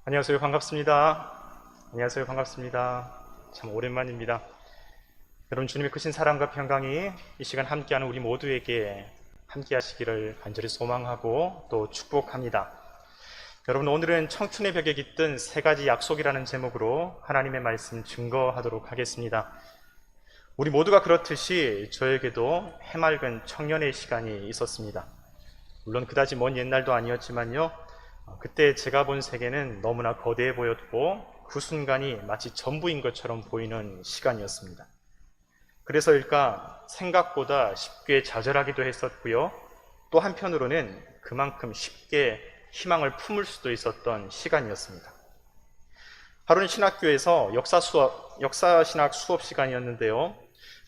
안녕하세요. 반갑습니다. 안녕하세요. 반갑습니다. 참 오랜만입니다. 여러분, 주님의 크신 사랑과 평강이 이 시간 함께하는 우리 모두에게 함께 하시기를 간절히 소망하고 또 축복합니다. 여러분, 오늘은 청춘의 벽에 깃든 세 가지 약속이라는 제목으로 하나님의 말씀 증거하도록 하겠습니다. 우리 모두가 그렇듯이 저에게도 해맑은 청년의 시간이 있었습니다. 물론 그다지 먼 옛날도 아니었지만요, 그때 제가 본 세계는 너무나 거대해 보였고 그 순간이 마치 전부인 것처럼 보이는 시간이었습니다. 그래서일까 생각보다 쉽게 좌절하기도 했었고요, 또 한편으로는 그만큼 쉽게 희망을 품을 수도 있었던 시간이었습니다. 하루는 신학교에서 역사신학 수업 시간이었는데요,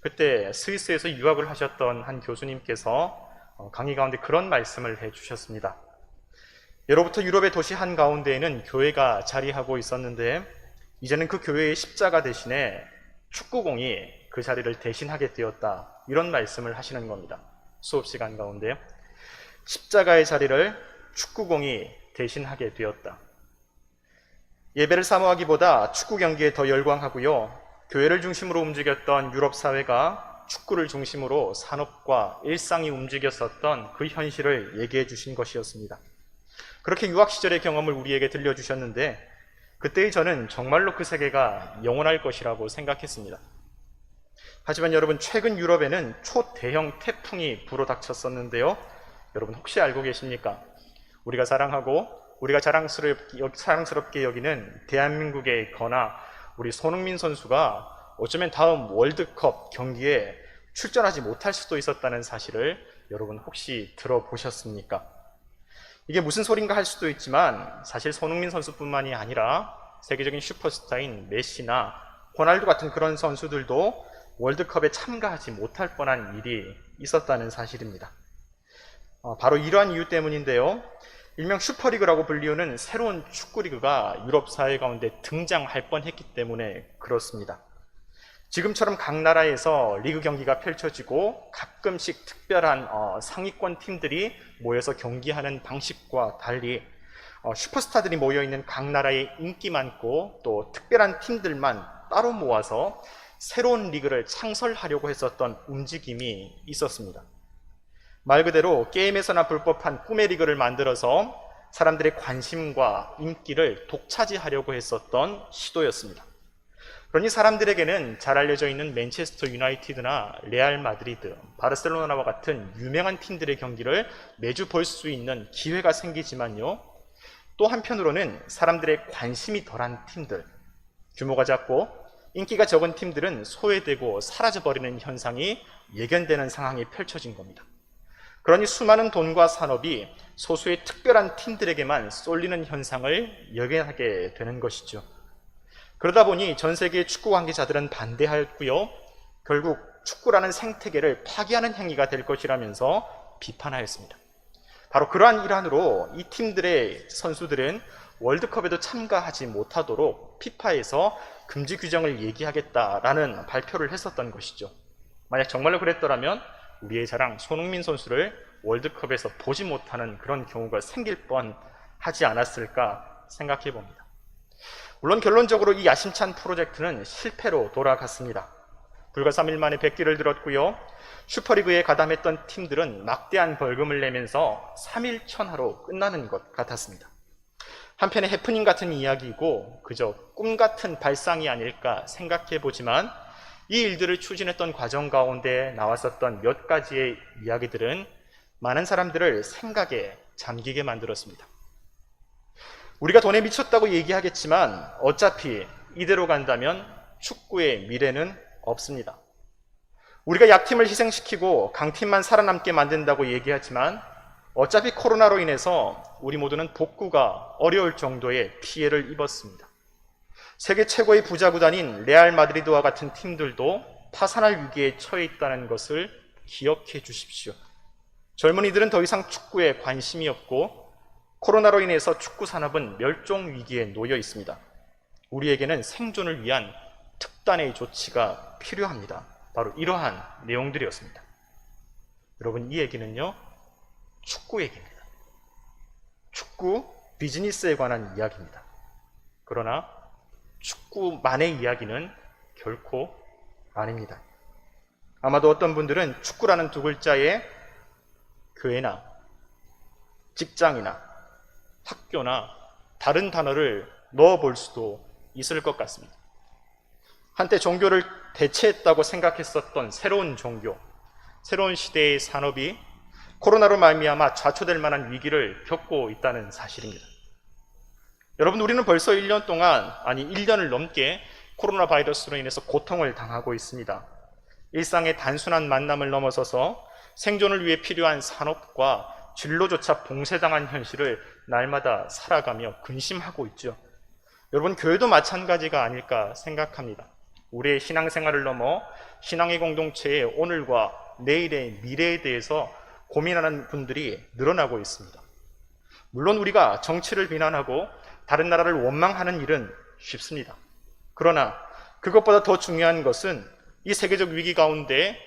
그때 스위스에서 유학을 하셨던 한 교수님께서 강의 가운데 그런 말씀을 해주셨습니다. 예로부터 유럽의 도시 한가운데에는 교회가 자리하고 있었는데 이제는 그 교회의 십자가 대신에 축구공이 그 자리를 대신하게 되었다, 이런 말씀을 하시는 겁니다. 수업시간 가운데요, 십자가의 자리를 축구공이 대신하게 되었다. 예배를 사모하기보다 축구 경기에 더 열광하고요, 교회를 중심으로 움직였던 유럽 사회가 축구를 중심으로 산업과 일상이 움직였었던 그 현실을 얘기해 주신 것이었습니다. 그렇게 유학 시절의 경험을 우리에게 들려주셨는데 그때의 저는 정말로 그 세계가 영원할 것이라고 생각했습니다. 하지만 여러분, 최근 유럽에는 초대형 태풍이 불어닥쳤었는데요, 여러분 혹시 알고 계십니까? 우리가 사랑하고 우리가 자랑스럽게 여기는 대한민국의 거나 우리 손흥민 선수가 어쩌면 다음 월드컵 경기에 출전하지 못할 수도 있었다는 사실을 여러분 혹시 들어보셨습니까? 이게 무슨 소린가 할 수도 있지만 사실 손흥민 선수뿐만이 아니라 세계적인 슈퍼스타인 메시나 호날두 같은 그런 선수들도 월드컵에 참가하지 못할 뻔한 일이 있었다는 사실입니다. 바로 이러한 이유 때문인데요, 일명 슈퍼리그라고 불리우는 새로운 축구리그가 유럽 사회 가운데 등장할 뻔했기 때문에 그렇습니다. 지금처럼 각 나라에서 리그 경기가 펼쳐지고 가끔씩 특별한 상위권 팀들이 모여서 경기하는 방식과 달리 슈퍼스타들이 모여있는 각 나라의 인기 많고 또 특별한 팀들만 따로 모아서 새로운 리그를 창설하려고 했었던 움직임이 있었습니다. 말 그대로 게임에서나 불법한 꿈의 리그를 만들어서 사람들의 관심과 인기를 독차지하려고 했었던 시도였습니다. 그러니 사람들에게는 잘 알려져 있는 맨체스터 유나이티드나 레알 마드리드, 바르셀로나와 같은 유명한 팀들의 경기를 매주 볼 수 있는 기회가 생기지만요, 또 한편으로는 사람들의 관심이 덜한 팀들, 규모가 작고 인기가 적은 팀들은 소외되고 사라져버리는 현상이 예견되는 상황이 펼쳐진 겁니다. 그러니 수많은 돈과 산업이 소수의 특별한 팀들에게만 쏠리는 현상을 예견하게 되는 것이죠. 그러다 보니 전 세계의 축구 관계자들은 반대하였고요, 결국 축구라는 생태계를 파괴하는 행위가 될 것이라면서 비판하였습니다. 바로 그러한 일환으로 이 팀들의 선수들은 월드컵에도 참가하지 못하도록 피파에서 금지 규정을 얘기하겠다라는 발표를 했었던 것이죠. 만약 정말로 그랬더라면 우리의 자랑 손흥민 선수를 월드컵에서 보지 못하는 그런 경우가 생길 뻔하지 않았을까 생각해 봅니다. 물론 결론적으로 이 야심찬 프로젝트는 실패로 돌아갔습니다. 불과 3일 만에 백기를 들었고요, 슈퍼리그에 가담했던 팀들은 막대한 벌금을 내면서 3일 천하로 끝나는 것 같았습니다. 한편의 해프닝 같은 이야기이고 그저 꿈 같은 발상이 아닐까 생각해 보지만 이 일들을 추진했던 과정 가운데 나왔었던 몇 가지의 이야기들은 많은 사람들을 생각에 잠기게 만들었습니다. 우리가 돈에 미쳤다고 얘기하겠지만 어차피 이대로 간다면 축구의 미래는 없습니다. 우리가 약팀을 희생시키고 강팀만 살아남게 만든다고 얘기하지만 어차피 코로나로 인해서 우리 모두는 복구가 어려울 정도의 피해를 입었습니다. 세계 최고의 부자 구단인 레알 마드리드와 같은 팀들도 파산할 위기에 처해 있다는 것을 기억해 주십시오. 젊은이들은 더 이상 축구에 관심이 없고 코로나로 인해서 축구 산업은 멸종 위기에 놓여 있습니다. 우리에게는 생존을 위한 특단의 조치가 필요합니다. 바로 이러한 내용들이었습니다. 여러분, 이 얘기는요, 축구 얘기입니다. 축구 비즈니스에 관한 이야기입니다. 그러나 축구만의 이야기는 결코 아닙니다. 아마도 어떤 분들은 축구라는 두 글자에 교회나 직장이나 학교나 다른 단어를 넣어볼 수도 있을 것 같습니다. 한때 종교를 대체했다고 생각했었던 새로운 종교, 새로운 시대의 산업이 코로나로 말미암아 좌초될 만한 위기를 겪고 있다는 사실입니다. 여러분, 우리는 벌써 1년 동안, 아니 1년을 넘게 코로나 바이러스로 인해서 고통을 당하고 있습니다. 일상의 단순한 만남을 넘어서서 생존을 위해 필요한 산업과 진로조차 봉쇄당한 현실을 날마다 살아가며 근심하고 있죠. 여러분, 교회도 마찬가지가 아닐까 생각합니다. 우리의 신앙생활을 넘어 신앙의 공동체의 오늘과 내일의 미래에 대해서 고민하는 분들이 늘어나고 있습니다. 물론 우리가 정치를 비난하고 다른 나라를 원망하는 일은 쉽습니다. 그러나 그것보다 더 중요한 것은 이 세계적 위기 가운데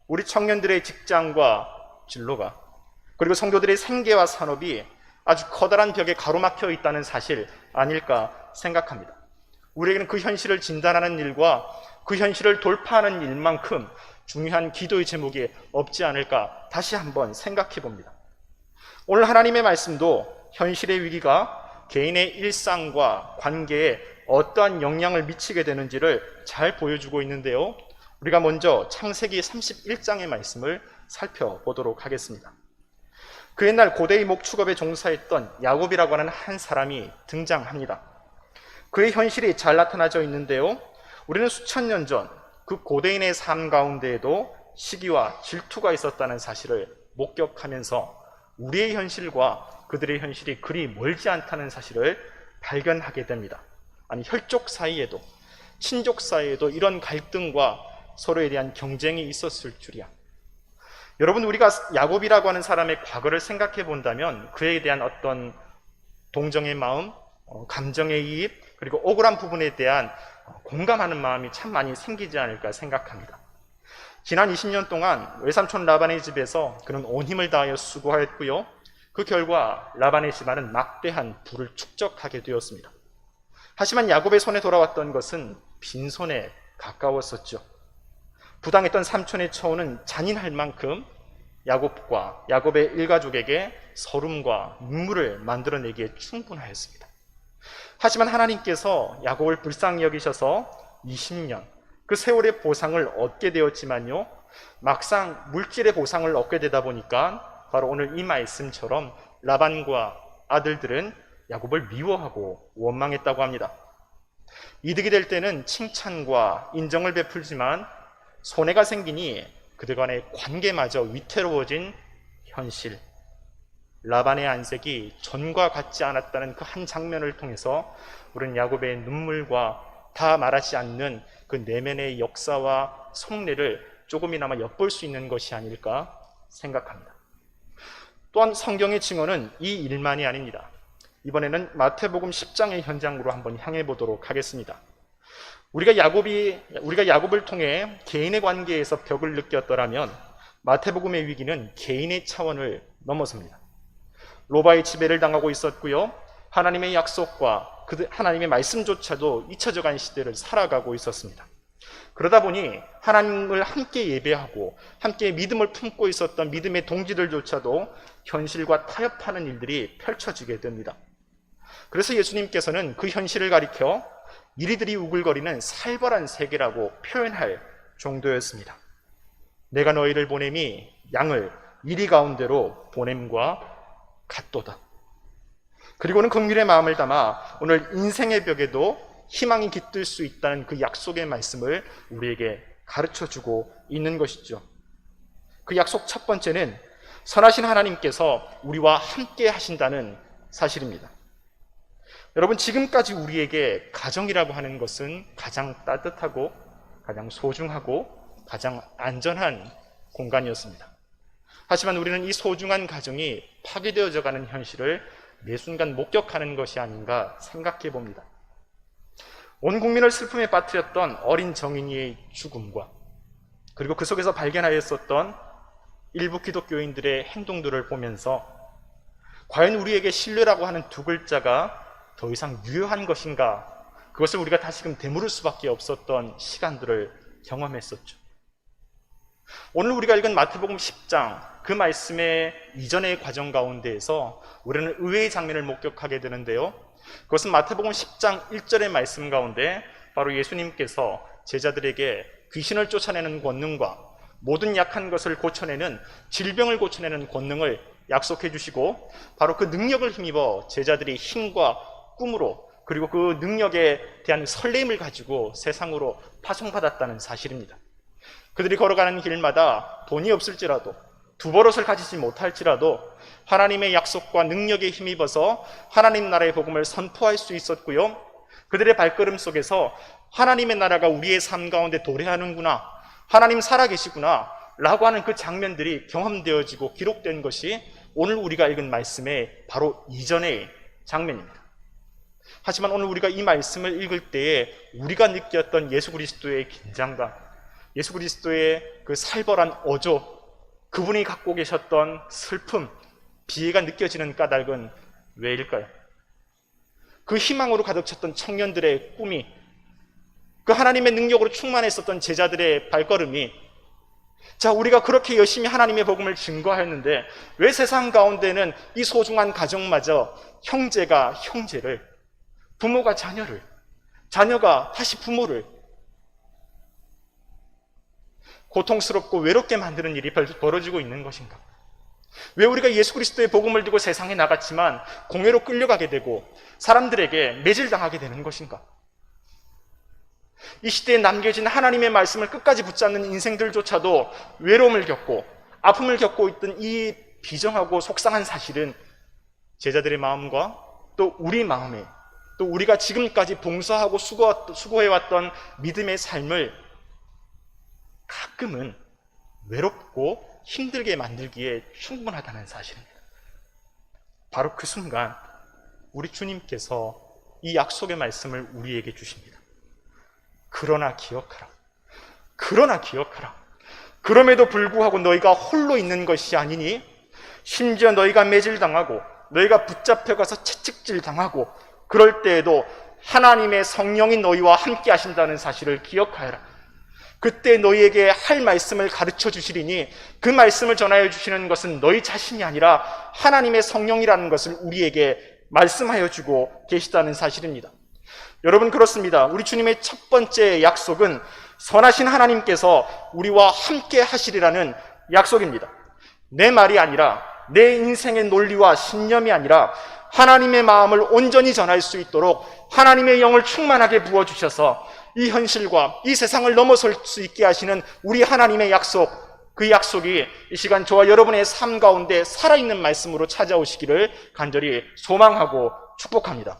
우리 청년들의 직장과 진로가, 그리고 성도들의 생계와 산업이 아주 커다란 벽에 가로막혀 있다는 사실 아닐까 생각합니다. 우리에게는 그 현실을 진단하는 일과 그 현실을 돌파하는 일만큼 중요한 기도의 제목이 없지 않을까 다시 한번 생각해 봅니다. 오늘 하나님의 말씀도 현실의 위기가 개인의 일상과 관계에 어떠한 영향을 미치게 되는지를 잘 보여주고 있는데요. 우리가 먼저 창세기 31장의 말씀을 살펴보도록 하겠습니다. 그 옛날 고대의 목축업에 종사했던 야곱이라고 하는 한 사람이 등장합니다. 그의 현실이 잘 나타나져 있는데요. 우리는 수천 년 전 그 고대인의 삶 가운데에도 시기와 질투가 있었다는 사실을 목격하면서 우리의 현실과 그들의 현실이 그리 멀지 않다는 사실을 발견하게 됩니다. 아니, 혈족 사이에도, 친족 사이에도 이런 갈등과 서로에 대한 경쟁이 있었을 줄이야. 여러분, 우리가 야곱이라고 하는 사람의 과거를 생각해 본다면 그에 대한 어떤 동정의 마음, 감정의 이입, 그리고 억울한 부분에 대한 공감하는 마음이 참 많이 생기지 않을까 생각합니다. 지난 20년 동안 외삼촌 라반의 집에서 그는 온 힘을 다하여 수고하였고요. 그 결과 라반의 집안은 막대한 부를 축적하게 되었습니다. 하지만 야곱의 손에 돌아왔던 것은 빈손에 가까웠었죠. 부당했던 삼촌의 처우는 잔인할 만큼 야곱과 야곱의 일가족에게 서름과 눈물을 만들어내기에 충분하였습니다. 하지만 하나님께서 야곱을 불쌍히 여기셔서 20년, 그 세월의 보상을 얻게 되었지만요, 막상 물질의 보상을 얻게 되다 보니까 바로 오늘 이 말씀처럼 라반과 아들들은 야곱을 미워하고 원망했다고 합니다. 이득이 될 때는 칭찬과 인정을 베풀지만 손해가 생기니 그들 간의 관계마저 위태로워진 현실, 라반의 안색이 전과 같지 않았다는 그 한 장면을 통해서 우리는 야곱의 눈물과 다 말하지 않는 그 내면의 역사와 속내를 조금이나마 엿볼 수 있는 것이 아닐까 생각합니다. 또한 성경의 증언은 이 일만이 아닙니다. 이번에는 마태복음 10장의 현장으로 한번 향해 보도록 하겠습니다. 우리가 야곱을 통해 개인의 관계에서 벽을 느꼈더라면 마태복음의 위기는 개인의 차원을 넘어섭니다. 로바의 지배를 당하고 있었고요. 하나님의 약속과 하나님의 말씀조차도 잊혀져간 시대를 살아가고 있었습니다. 그러다 보니 하나님을 함께 예배하고 함께 믿음을 품고 있었던 믿음의 동지들조차도 현실과 타협하는 일들이 펼쳐지게 됩니다. 그래서 예수님께서는 그 현실을 가리켜 이리들이 우글거리는 살벌한 세계라고 표현할 정도였습니다. 내가 너희를 보냄이 양을 이리 가운데로 보냄과 같도다. 그리고는 긍휼의 마음을 담아 오늘 인생의 벽에도 희망이 깃들 수 있다는 그 약속의 말씀을 우리에게 가르쳐주고 있는 것이죠. 그 약속 첫 번째는 선하신 하나님께서 우리와 함께 하신다는 사실입니다. 여러분, 지금까지 우리에게 가정이라고 하는 것은 가장 따뜻하고 가장 소중하고 가장 안전한 공간이었습니다. 하지만 우리는 이 소중한 가정이 파괴되어져 가는 현실을 매 순간 목격하는 것이 아닌가 생각해 봅니다. 온 국민을 슬픔에 빠뜨렸던 어린 정인이의 죽음과 그리고 그 속에서 발견하였었던 일부 기독교인들의 행동들을 보면서 과연 우리에게 신뢰라고 하는 두 글자가 더 이상 유효한 것인가 그것을 우리가 다시금 되물을 수밖에 없었던 시간들을 경험했었죠. 오늘 우리가 읽은 마태복음 10장 그 말씀의 이전의 과정 가운데에서 우리는 의외의 장면을 목격하게 되는데요. 그것은 마태복음 10장 1절의 말씀 가운데 바로 예수님께서 제자들에게 귀신을 쫓아내는 권능과 모든 약한 것을 고쳐내는, 질병을 고쳐내는 권능을 약속해 주시고, 바로 그 능력을 힘입어 제자들이 힘과 꿈으로, 그리고 그 능력에 대한 설렘을 가지고 세상으로 파송받았다는 사실입니다. 그들이 걸어가는 길마다 돈이 없을지라도, 두 버릇을 가지지 못할지라도 하나님의 약속과 능력에 힘입어서 하나님 나라의 복음을 선포할 수 있었고요, 그들의 발걸음 속에서 하나님의 나라가 우리의 삶 가운데 도래하는구나, 하나님 살아계시구나 라고 하는 그 장면들이 경험되어지고 기록된 것이 오늘 우리가 읽은 말씀의 바로 이전의 장면입니다. 하지만 오늘 우리가 이 말씀을 읽을 때에 우리가 느꼈던 예수 그리스도의 긴장감, 예수 그리스도의 그 살벌한 어조, 그분이 갖고 계셨던 슬픔, 비애가 느껴지는 까닭은 왜일까요? 그 희망으로 가득 찼던 청년들의 꿈이, 그 하나님의 능력으로 충만했었던 제자들의 발걸음이, 자, 우리가 그렇게 열심히 하나님의 복음을 증거하였는데 왜 세상 가운데는 이 소중한 가정마저 형제가 형제를, 부모가 자녀를, 자녀가 다시 부모를 고통스럽고 외롭게 만드는 일이 벌어지고 있는 것인가? 왜 우리가 예수 그리스도의 복음을 두고 세상에 나갔지만 공회로 끌려가게 되고 사람들에게 매질당하게 되는 것인가? 이 시대에 남겨진 하나님의 말씀을 끝까지 붙잡는 인생들조차도 외로움을 겪고 아픔을 겪고 있던 이 비정하고 속상한 사실은 제자들의 마음과 또 우리 마음에, 또 우리가 지금까지 봉사하고 수고해왔던 믿음의 삶을 가끔은 외롭고 힘들게 만들기에 충분하다는 사실입니다. 바로 그 순간 우리 주님께서 이 약속의 말씀을 우리에게 주십니다. 그러나 기억하라. 그러나 기억하라. 그럼에도 불구하고 너희가 홀로 있는 것이 아니니, 심지어 너희가 매질당하고 너희가 붙잡혀가서 채찍질 당하고 그럴 때에도 하나님의 성령이 너희와 함께 하신다는 사실을 기억하여라. 그때 너희에게 할 말씀을 가르쳐 주시리니 그 말씀을 전하여 주시는 것은 너희 자신이 아니라 하나님의 성령이라는 것을 우리에게 말씀하여 주고 계시다는 사실입니다. 여러분, 그렇습니다. 우리 주님의 첫 번째 약속은 선하신 하나님께서 우리와 함께 하시리라는 약속입니다. 내 말이 아니라, 내 인생의 논리와 신념이 아니라 하나님의 마음을 온전히 전할 수 있도록 하나님의 영을 충만하게 부어주셔서 이 현실과 이 세상을 넘어설 수 있게 하시는 우리 하나님의 약속, 그 약속이 이 시간 저와 여러분의 삶 가운데 살아있는 말씀으로 찾아오시기를 간절히 소망하고 축복합니다.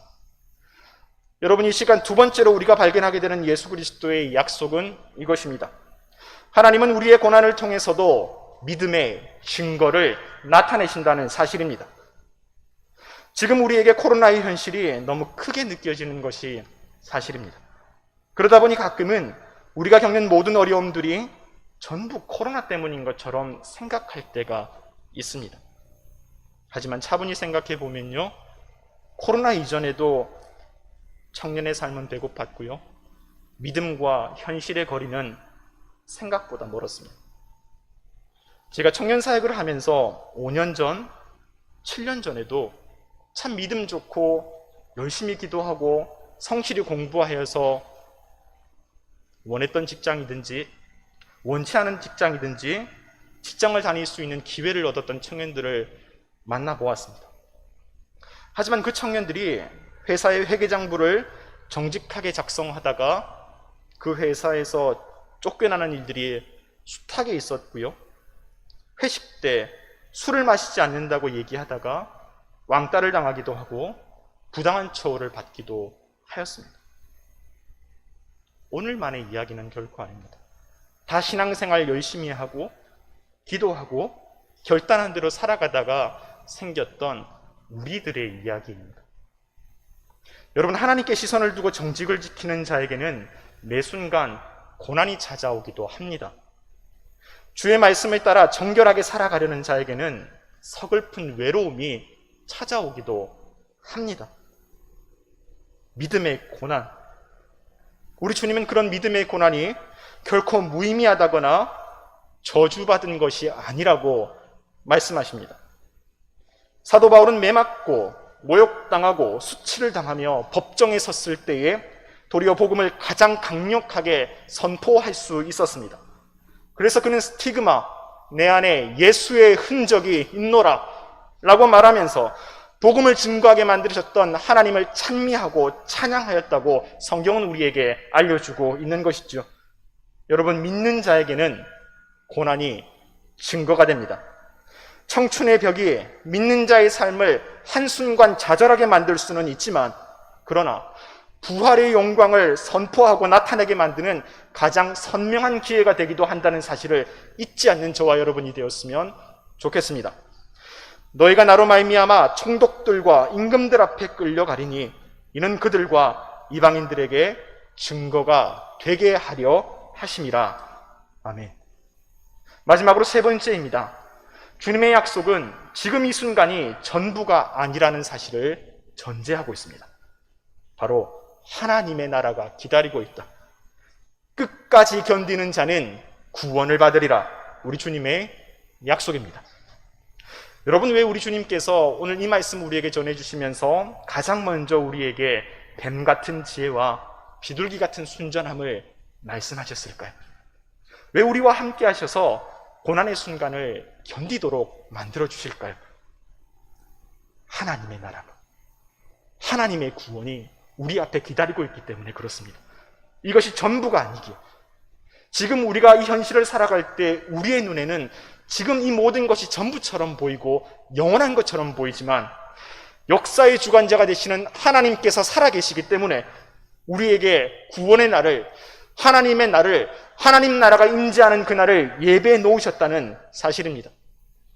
여러분, 이 시간 두 번째로 우리가 발견하게 되는 예수 그리스도의 약속은 이것입니다. 하나님은 우리의 고난을 통해서도 믿음의 증거를 나타내신다는 사실입니다. 지금 우리에게 코로나의 현실이 너무 크게 느껴지는 것이 사실입니다. 그러다 보니 가끔은 우리가 겪는 모든 어려움들이 전부 코로나 때문인 것처럼 생각할 때가 있습니다. 하지만 차분히 생각해 보면요, 코로나 이전에도 청년의 삶은 배고팠고요, 믿음과 현실의 거리는 생각보다 멀었습니다. 제가 청년 사역을 하면서 5년 전, 7년 전에도 참 믿음 좋고 열심히 기도하고 성실히 공부하여서 원했던 직장이든지 원치 않은 직장이든지 직장을 다닐 수 있는 기회를 얻었던 청년들을 만나보았습니다. 하지만 그 청년들이 회사의 회계장부를 정직하게 작성하다가 그 회사에서 쫓겨나는 일들이 숱하게 있었고요, 회식 때 술을 마시지 않는다고 얘기하다가 왕따를 당하기도 하고 부당한 처우를 받기도 하였습니다. 오늘만의 이야기는 결코 아닙니다. 다 신앙생활 열심히 하고 기도하고 결단한 대로 살아가다가 생겼던 우리들의 이야기입니다. 여러분, 하나님께 시선을 두고 정직을 지키는 자에게는 매 순간 고난이 찾아오기도 합니다. 주의 말씀을 따라 정결하게 살아가려는 자에게는 서글픈 외로움이 찾아오기도 합니다. 믿음의 고난, 우리 주님은 그런 믿음의 고난이 결코 무의미하다거나 저주받은 것이 아니라고 말씀하십니다. 사도 바울은 매맞고 모욕당하고 수치를 당하며 법정에 섰을 때에 도리어 복음을 가장 강력하게 선포할 수 있었습니다. 그래서 그는 스티그마, 내 안에 예수의 흔적이 있노라 라고 말하면서 복음을 증거하게 만드셨던 하나님을 찬미하고 찬양하였다고 성경은 우리에게 알려주고 있는 것이죠. 여러분, 믿는 자에게는 고난이 증거가 됩니다. 청춘의 벽이 믿는 자의 삶을 한순간 좌절하게 만들 수는 있지만, 그러나 부활의 영광을 선포하고 나타내게 만드는 가장 선명한 기회가 되기도 한다는 사실을 잊지 않는 저와 여러분이 되었으면 좋겠습니다. 너희가 나로 말미암아 총독들과 임금들 앞에 끌려가리니 이는 그들과 이방인들에게 증거가 되게 하려 하심이라. 아멘. 마지막으로 세 번째입니다. 주님의 약속은 지금 이 순간이 전부가 아니라는 사실을 전제하고 있습니다. 바로 하나님의 나라가 기다리고 있다. 끝까지 견디는 자는 구원을 받으리라. 우리 주님의 약속입니다. 여러분, 왜 우리 주님께서 오늘 이 말씀 우리에게 전해주시면서 가장 먼저 우리에게 뱀 같은 지혜와 비둘기 같은 순전함을 말씀하셨을까요? 왜 우리와 함께 하셔서 고난의 순간을 견디도록 만들어주실까요? 하나님의 나라가, 하나님의 구원이 우리 앞에 기다리고 있기 때문에 그렇습니다. 이것이 전부가 아니기에, 지금 우리가 이 현실을 살아갈 때 우리의 눈에는 지금 이 모든 것이 전부처럼 보이고 영원한 것처럼 보이지만, 역사의 주관자가 되시는 하나님께서 살아계시기 때문에 우리에게 구원의 날을, 하나님의 날을, 하나님 나라가 임재하는 그날을 예배해 놓으셨다는 사실입니다.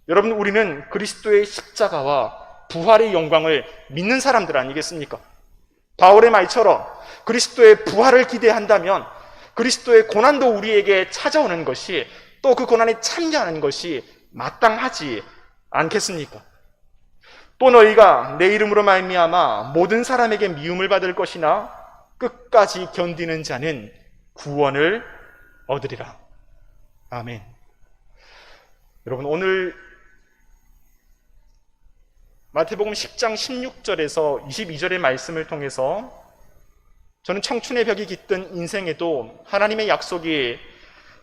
여러분, 우리는 그리스도의 십자가와 부활의 영광을 믿는 사람들 아니겠습니까? 바울의 말처럼 그리스도의 부활을 기대한다면 그리스도의 고난도 우리에게 찾아오는 것이, 또 그 고난에 참여하는 것이 마땅하지 않겠습니까? 또 너희가 내 이름으로 말미암아 모든 사람에게 미움을 받을 것이나 끝까지 견디는 자는 구원을 얻으리라. 아멘. 여러분, 오늘 마태복음 10장 16절에서 22절의 말씀을 통해서 저는 청춘의 벽이 깃든 인생에도 하나님의 약속이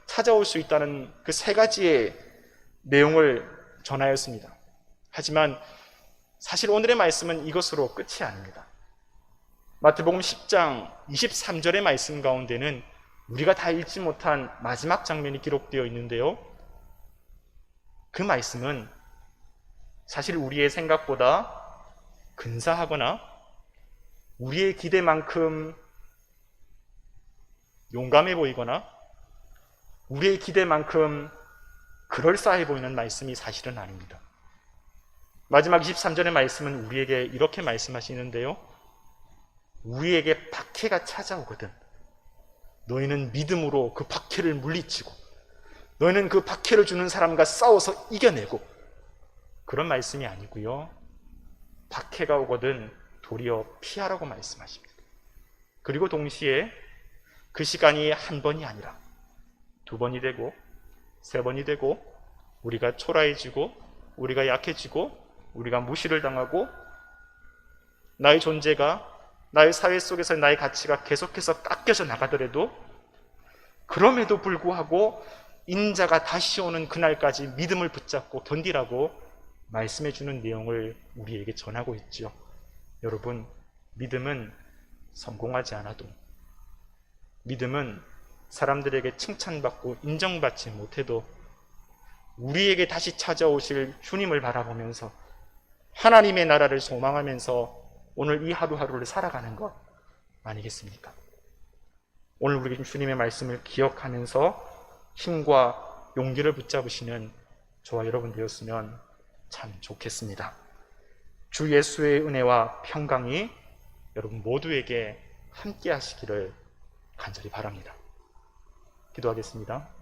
찾아올 수 있다는 그 세 가지의 내용을 전하였습니다. 하지만 사실 오늘의 말씀은 이것으로 끝이 아닙니다. 마태복음 10장 23절의 말씀 가운데는 우리가 다 읽지 못한 마지막 장면이 기록되어 있는데요, 그 말씀은 사실 우리의 생각보다 근사하거나 우리의 기대만큼 용감해 보이거나 우리의 기대만큼 그럴싸해 보이는 말씀이 사실은 아닙니다. 마지막 23절의 말씀은 우리에게 이렇게 말씀하시는데요, 우리에게 박해가 찾아오거든 너희는 믿음으로 그 박해를 물리치고, 너희는 그 박해를 주는 사람과 싸워서 이겨내고, 그런 말씀이 아니고요, 박해가 오거든 도리어 피하라고 말씀하십니다. 그리고 동시에 그 시간이 한 번이 아니라 두 번이 되고 세 번이 되고, 우리가 초라해지고 우리가 약해지고 우리가 무시를 당하고 나의 존재가, 나의 사회 속에서 나의 가치가 계속해서 깎여져 나가더라도, 그럼에도 불구하고 인자가 다시 오는 그날까지 믿음을 붙잡고 견디라고 말씀해 주는 내용을 우리에게 전하고 있죠. 여러분, 믿음은 성공하지 않아도, 믿음은 사람들에게 칭찬받고 인정받지 못해도 우리에게 다시 찾아오실 주님을 바라보면서 하나님의 나라를 소망하면서 오늘 이 하루하루를 살아가는 것 아니겠습니까? 오늘 우리 주님의 말씀을 기억하면서 힘과 용기를 붙잡으시는 저와 여러분 되었으면 참 좋겠습니다. 주 예수의 은혜와 평강이 여러분 모두에게 함께 하시기를 간절히 바랍니다. 기도하겠습니다.